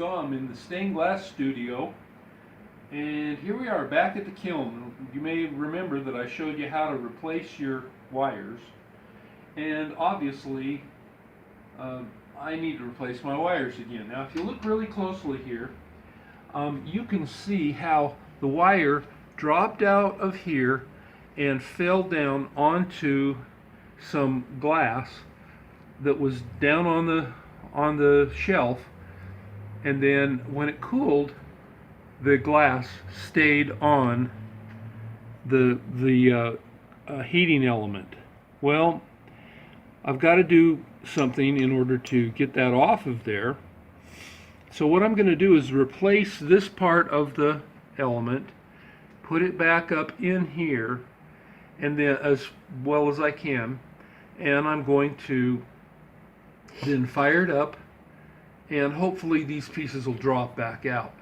so I'm in the stained glass studio, and here we are back at the kiln. You may remember that I showed you how to replace your wires, and obviously I need to replace my wires again. Now if you look really closely here, you can see how the wire dropped out of here and fell down onto some glass that was down on the shelf, and then when it cooled, the glass stayed on the heating element. Well, I've got to do something in order to get that off of there. So what I'm going to do is replace this part of the element, put it back up in here, and then as well as I can, and I'm going to then fire it up, and hopefully these pieces will drop back out.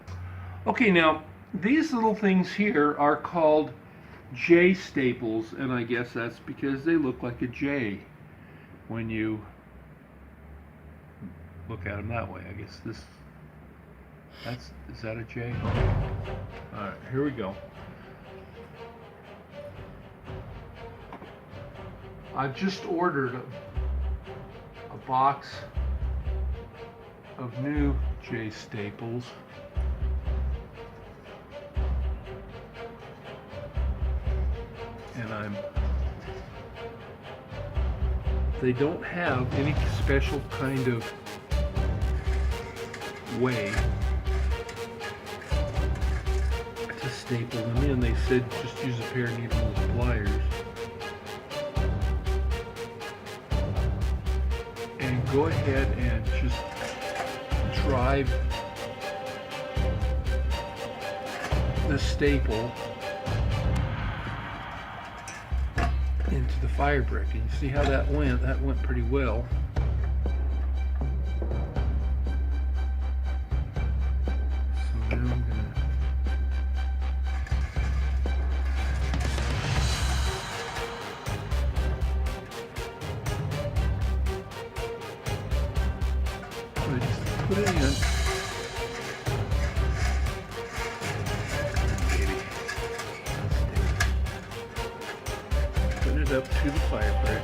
Okay, now these little things here are called J staples, and I guess that's because they look like a J when you look at them that way. I guess is that a J? Alright, here we go. I've just ordered a box of new J staples. And they don't have any special kind of way to staple them in. They said just use a pair of needle pliers and go ahead and just drive the staple into the fire brick, and you see how that went. That went pretty well. So now I'm gonna just put it in. Up to the fire brick.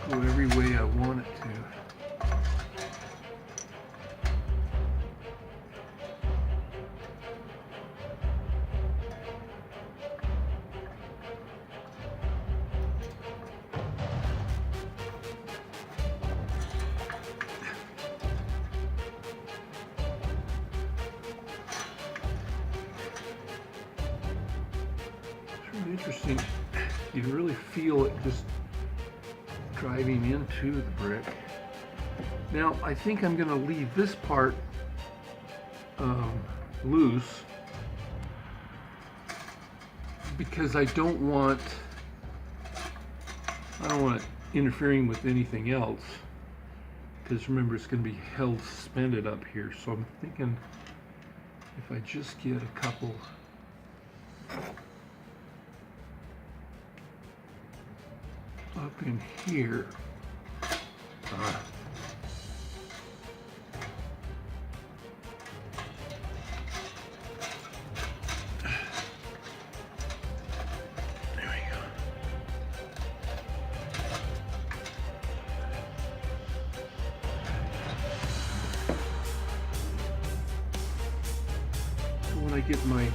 Go every way I want it to. It's really interesting. You can really feel it just driving into the brick. Now I think I'm going to leave this part loose because I don't want it interfering with anything else, because remember it's going to be held suspended up here. So I'm thinking if I just get a couple up in here. There we go. So when I get my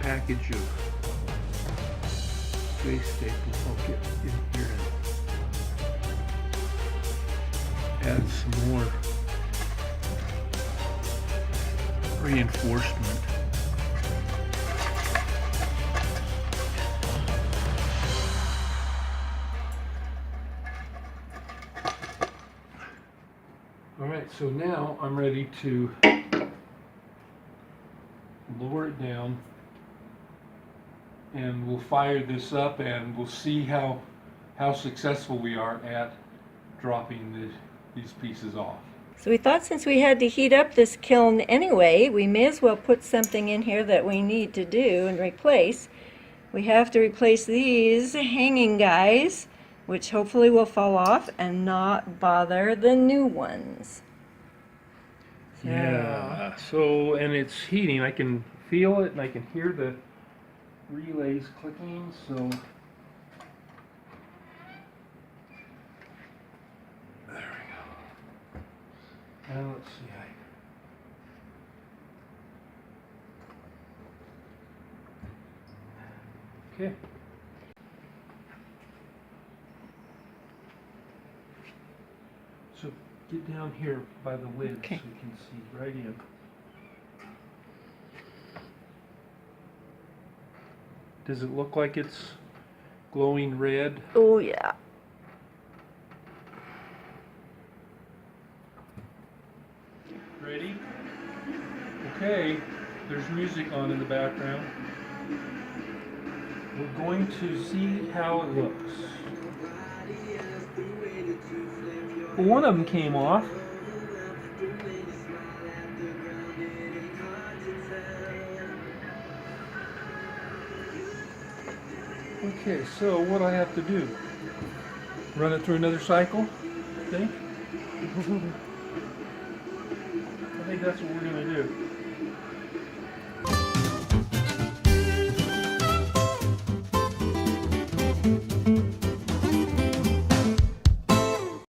package of J staples, I'll get in here and add some more reinforcement. Alright, so now I'm ready to lower it down, and we'll fire this up and we'll see how successful we are at dropping these pieces off. So we thought since we had to heat up this kiln anyway, we may as well put something in here that we need to do and replace. We have to replace these hanging guys, which hopefully will fall off and not bother the new ones. So. Yeah, so, and it's heating. I can feel it and I can hear the relays clicking, so there we go. And let's see. Okay. So get down here by the lid Okay. so you can see right in. Does it look like it's glowing red? Oh yeah. Ready? Okay, there's music on in the background. We're going to see how it looks. Well, one of them came off. Okay, so what do I have to do? Run it through another cycle, I think? I think that's what we're going to do.